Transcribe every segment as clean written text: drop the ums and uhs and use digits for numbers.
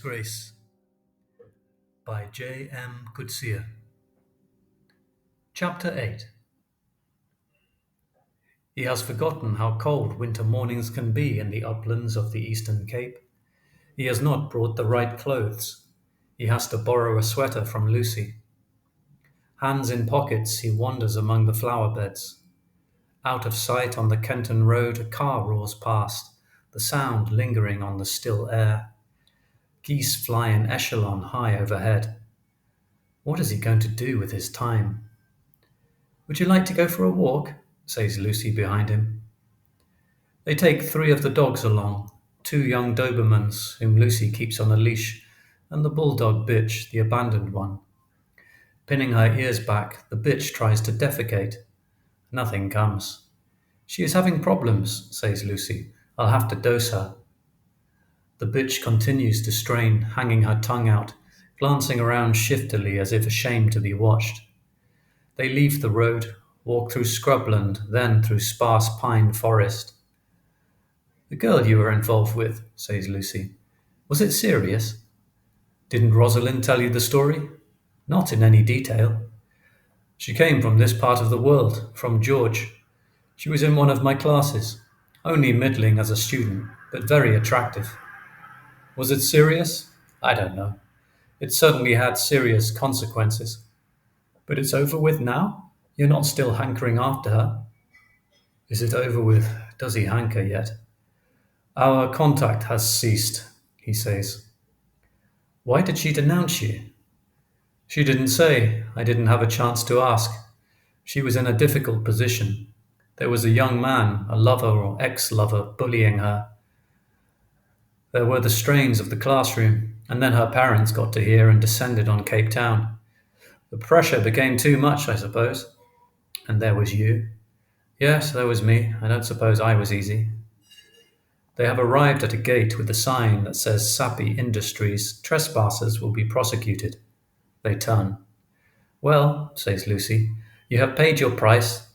Disgrace by J. M. Coetzee. Chapter 8. He has forgotten how cold winter mornings can be in the uplands of the Eastern Cape. He has not brought the right clothes. He has to borrow a sweater from Lucy. Hands in pockets, he wanders among the flower beds. Out of sight on the Kenton Road, a car roars past, the sound lingering on the still air. Geese fly in echelon high overhead. What is he going to do with his time? "Would you like to go for a walk?" says Lucy behind him. They take 3 of the dogs along, 2 young Dobermans whom Lucy keeps on a leash, and the bulldog bitch, the abandoned one. Pinning her ears back, the bitch tries to defecate. Nothing comes. "She is having problems," says Lucy. "I'll have to dose her." The bitch continues to strain, hanging her tongue out, glancing around shiftily as if ashamed to be watched. They leave the road, walk through scrubland, then through sparse pine forest. "The girl you were involved with," says Lucy. "Was it serious?" "Didn't Rosalind tell you the story?" "Not in any detail." "She came from this part of the world, from George. She was in one of my classes. Only middling as a student, but very attractive." "Was it serious?" "I don't know. It certainly had serious consequences." "But it's over with now? You're not still hankering after her?" Is it over with? Does he hanker yet? "Our contact has ceased," he says. "Why did she denounce you?" "She didn't say. I didn't have a chance to ask. She was in a difficult position. There was a young man, a lover or ex-lover, bullying her. There were the strains of the classroom, and then her parents got to hear and descended on Cape Town. The pressure became too much, I suppose. And there was you." "Yes, there was me. I don't suppose I was easy." They have arrived at a gate with a sign that says Sappy Industries, trespassers will be prosecuted. They turn. "Well," says Lucy, "you have paid your price.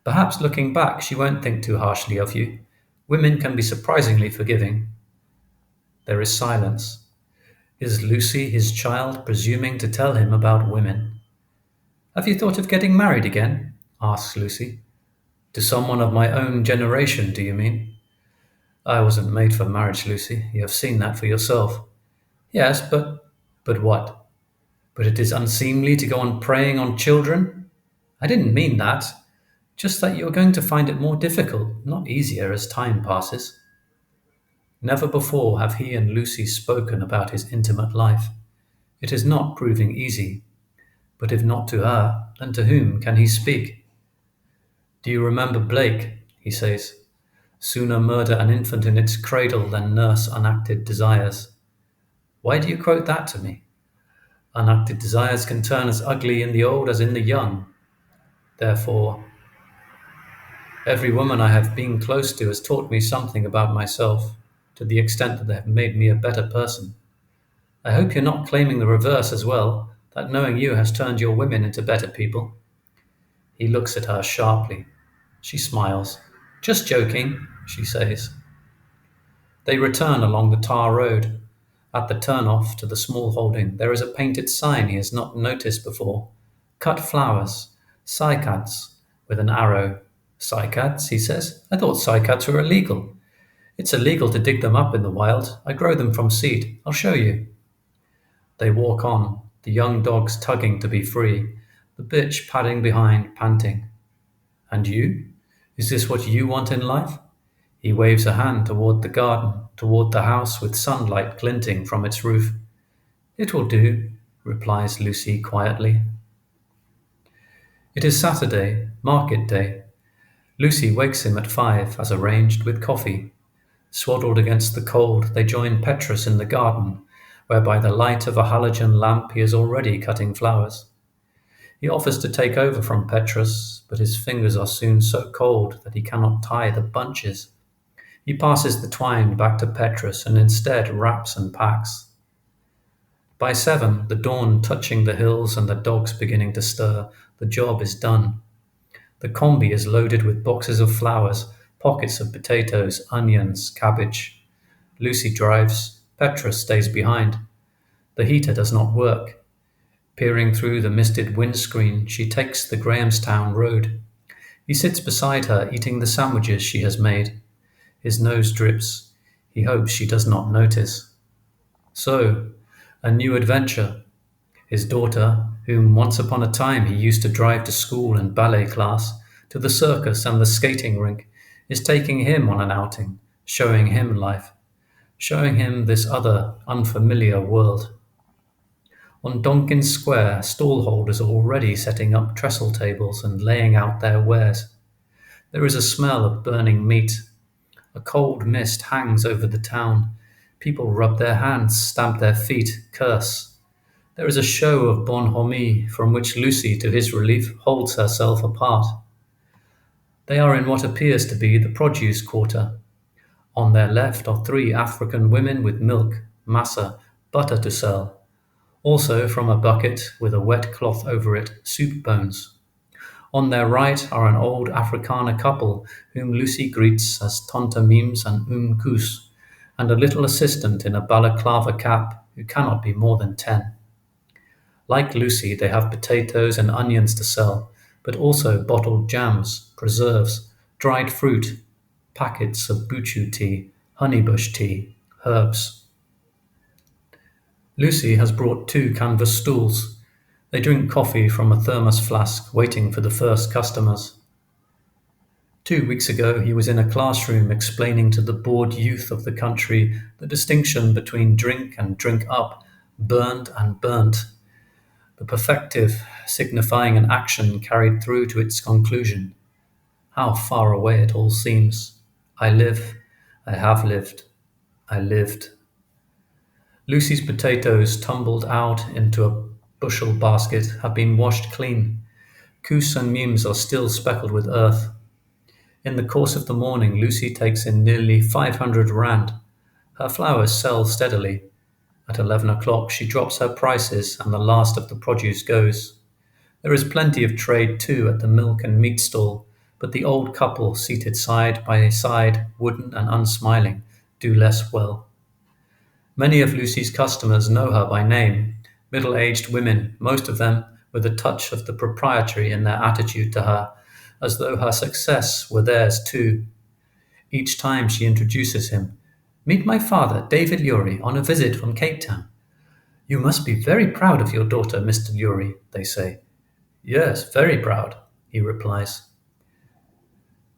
Perhaps looking back she won't think too harshly of you. Women can be surprisingly forgiving." There is silence. Is Lucy, his child, presuming to tell him about women? "Have you thought of getting married again?" asks Lucy. "To someone of my own generation, do you mean?" "I wasn't made for marriage, Lucy. You have seen that for yourself." "Yes, but—" "But what?" "But it is unseemly to go on preying on children." "I didn't mean that. Just that you are going to find it more difficult, not easier, as time passes." Never before have he and Lucy spoken about his intimate life. It is not proving easy. But if not to her, then to whom can he speak? "Do you remember Blake?" he says. "Sooner murder an infant in its cradle than nurse unacted desires." "Why do you quote that to me?" "Unacted desires can turn as ugly in the old as in the young. Therefore, every woman I have been close to has taught me something about myself, to the extent that they have made me a better person. I hope you're not claiming the reverse as well, that knowing you has turned your women into better people." He looks at her sharply. She smiles. "Just joking," she says. They return along the tar road. At the turn-off to the small holding, there is a painted sign he has not noticed before. "Cut flowers. Cycads," with an arrow. "Cycads," he says. "I thought cycads were illegal." "It's illegal to dig them up in the wild. I grow them from seed. I'll show you." They walk on, the young dogs tugging to be free, the bitch padding behind, panting. "And you? Is this what you want in life?" He waves a hand toward the garden, toward the house with sunlight glinting from its roof. "It will do," replies Lucy quietly. It is Saturday, market day. Lucy wakes him at 5, as arranged, with coffee. Swaddled against the cold, they join Petrus in the garden, where by the light of a halogen lamp he is already cutting flowers. He offers to take over from Petrus, but his fingers are soon so cold that he cannot tie the bunches. He passes the twine back to Petrus and instead wraps and packs. By 7, the dawn touching the hills and the dogs beginning to stir, the job is done. The combi is loaded with boxes of flowers, pockets of potatoes, onions, cabbage. Lucy drives. Petra stays behind. The heater does not work. Peering through the misted windscreen, she takes the Grahamstown road. He sits beside her, eating the sandwiches she has made. His nose drips. He hopes she does not notice. So, a new adventure. His daughter, whom once upon a time he used to drive to school and ballet class, to the circus and the skating rink, is taking him on an outing, showing him life, showing him this other, unfamiliar world. On Donkin Square, stallholders are already setting up trestle tables and laying out their wares. There is a smell of burning meat. A cold mist hangs over the town. People rub their hands, stamp their feet, curse. There is a show of bonhomie from which Lucy, to his relief, holds herself apart. They are in what appears to be the produce quarter. On their left are three African women with milk, massa, butter to sell. Also, from a bucket with a wet cloth over it, soup bones. On their right are an old Afrikaner couple whom Lucy greets as Tante Mims and Koos, and a little assistant in a balaclava cap who cannot be more than 10. Like Lucy, they have potatoes and onions to sell, but also bottled jams, preserves, dried fruit, packets of buchu tea, honeybush tea, herbs. Lucy has brought 2 canvas stools. They drink coffee from a thermos flask, waiting for the first customers. 2 weeks ago, he was in a classroom explaining to the bored youth of the country the distinction between drink and drink up, burned and burnt, the perfective signifying an action carried through to its conclusion. How far away it all seems. I live, I have lived, I lived. Lucy's potatoes, tumbled out into a bushel basket, have been washed clean. Koos and Mims are still speckled with earth. In the course of the morning, Lucy takes in nearly 500 rand. Her flowers sell steadily. At 11 o'clock, she drops her prices and the last of the produce goes. There is plenty of trade too at the milk and meat stall, but the old couple seated side by side, wooden and unsmiling, do less well. Many of Lucy's customers know her by name, middle-aged women, most of them with a touch of the proprietary in their attitude to her, as though her success were theirs too. Each time she introduces him, "Meet my father, David Lurie, on a visit from Cape Town." "You must be very proud of your daughter, Mr. Lurie," they say. "Yes, very proud," he replies.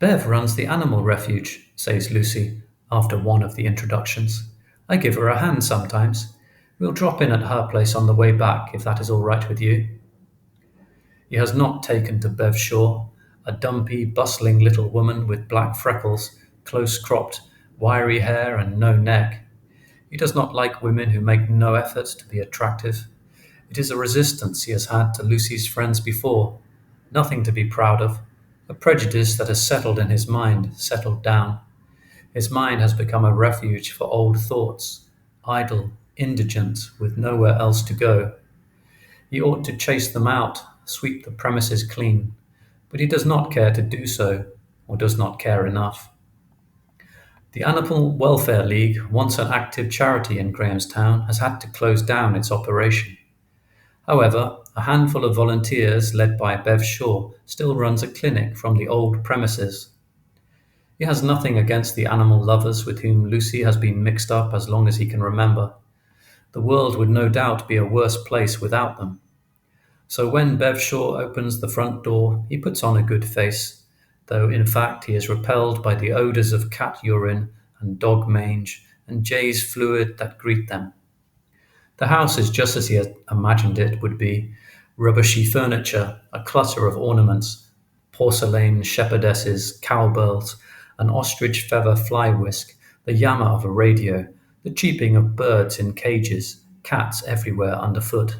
"Bev runs the animal refuge," says Lucy, after one of the introductions. "I give her a hand sometimes. We'll drop in at her place on the way back, if that is all right with you." He has not taken to Bev Shaw, a dumpy, bustling little woman with black freckles, close-cropped, wiry hair and no neck. He does not like women who make no effort to be attractive. It is a resistance he has had to Lucy's friends before. Nothing to be proud of. A prejudice that has settled in his mind, settled down. His mind has become a refuge for old thoughts, idle, indigent, with nowhere else to go. He ought to chase them out, sweep the premises clean, but he does not care to do so, or does not care enough. The Animal Welfare League, once an active charity in Grahamstown, has had to close down its operation. However, a handful of volunteers led by Bev Shaw still runs a clinic from the old premises. He has nothing against the animal lovers with whom Lucy has been mixed up as long as he can remember. The world would no doubt be a worse place without them. So when Bev Shaw opens the front door, he puts on a good face, though in fact he is repelled by the odours of cat urine and dog mange and jay's fluid that greet them. The house is just as he had imagined it would be: rubbishy furniture, a clutter of ornaments, porcelain shepherdesses, cowbells, an ostrich feather fly whisk, the yammer of a radio, the cheeping of birds in cages, cats everywhere underfoot.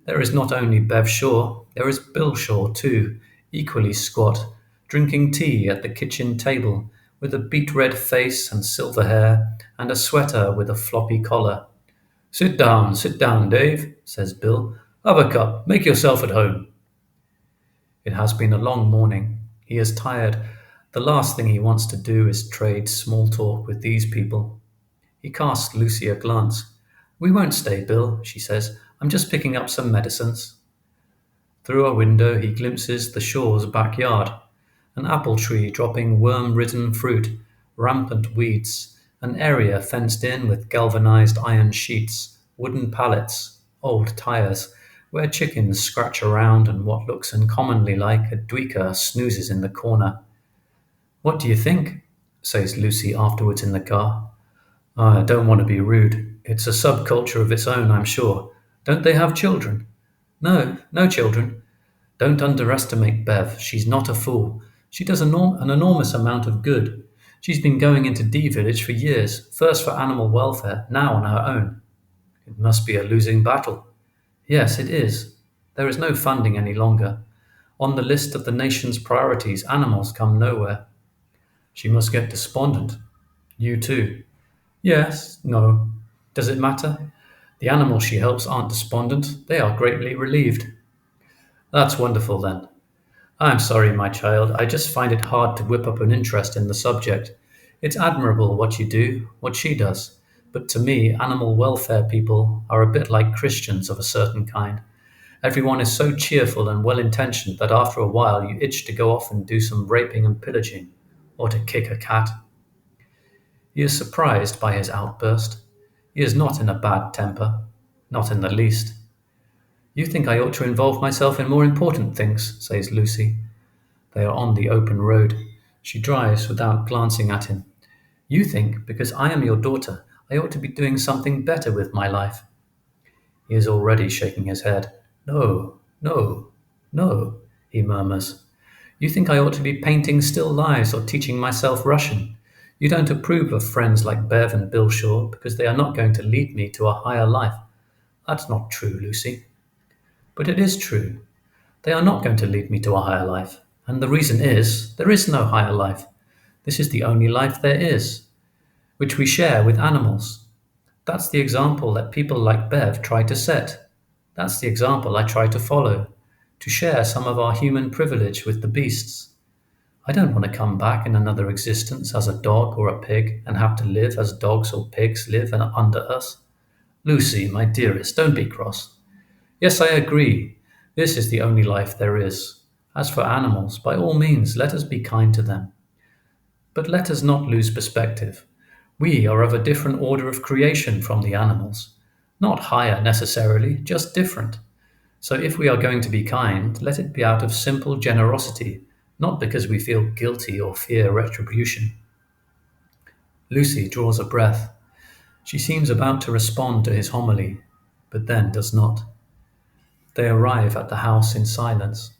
There is not only Bev Shaw, there is Bill Shaw too, equally squat, drinking tea at the kitchen table, with a beet-red face and silver hair, and a sweater with a floppy collar. Sit down, Dave," says Bill. "Have a cup, make yourself at home." It has been a long morning. He is tired. The last thing he wants to do is trade small talk with these people. He casts Lucy a glance. "We won't stay, Bill," she says. "I'm just picking up some medicines." Through a window he glimpses the Shaw's backyard, an apple tree dropping worm-ridden fruit, rampant weeds, an area fenced in with galvanized iron sheets, wooden pallets, old tires, where chickens scratch around and what looks uncommonly like a duiker snoozes in the corner. "What do you think?" says Lucy afterwards in the car. "I don't want to be rude. It's a subculture of its own, I'm sure. Don't they have children?" "No, no children." "Don't underestimate Bev. She's not a fool. She does an enormous amount of good. She's been going into D Village for years, first for animal welfare, now on her own." "It must be a losing battle." "Yes, it is. There is no funding any longer. On the list of the nation's priorities, animals come nowhere." "She must get despondent." "You too." "Yes, no. Does it matter? The animals she helps aren't despondent. They are greatly relieved." "That's wonderful, then." "I'm sorry, my child. I just find it hard to whip up an interest in the subject. It's admirable what you do, what she does. But to me, animal welfare people are a bit like Christians of a certain kind. Everyone is so cheerful and well-intentioned that after a while you itch to go off and do some raping and pillaging, or to kick a cat." He is surprised by his outburst. He is not in a bad temper. Not in the least. "You think I ought to involve myself in more important things," says Lucy. They are on the open road. She drives without glancing at him. "You think, because I am your daughter, I ought to be doing something better with my life." He is already shaking his head. "No, no, no," he murmurs. "You think I ought to be painting still lives or teaching myself Russian. You don't approve of friends like Bev and Bill Shaw because they are not going to lead me to a higher life. That's not true, Lucy." "But it is true. They are not going to lead me to a higher life. And the reason is, there is no higher life. This is the only life there is, which we share with animals. That's the example that people like Bev try to set. That's the example I try to follow, to share some of our human privilege with the beasts. I don't want to come back in another existence as a dog or a pig and have to live as dogs or pigs live under us. Lucy, my dearest, don't be cross. Yes, I agree. This is the only life there is. As for animals, by all means, let us be kind to them. But let us not lose perspective. We are of a different order of creation from the animals. Not higher necessarily, just different. So if we are going to be kind, let it be out of simple generosity, not because we feel guilty or fear retribution." Lucy draws a breath. She seems about to respond to his homily, but then does not. They arrive at the house in silence.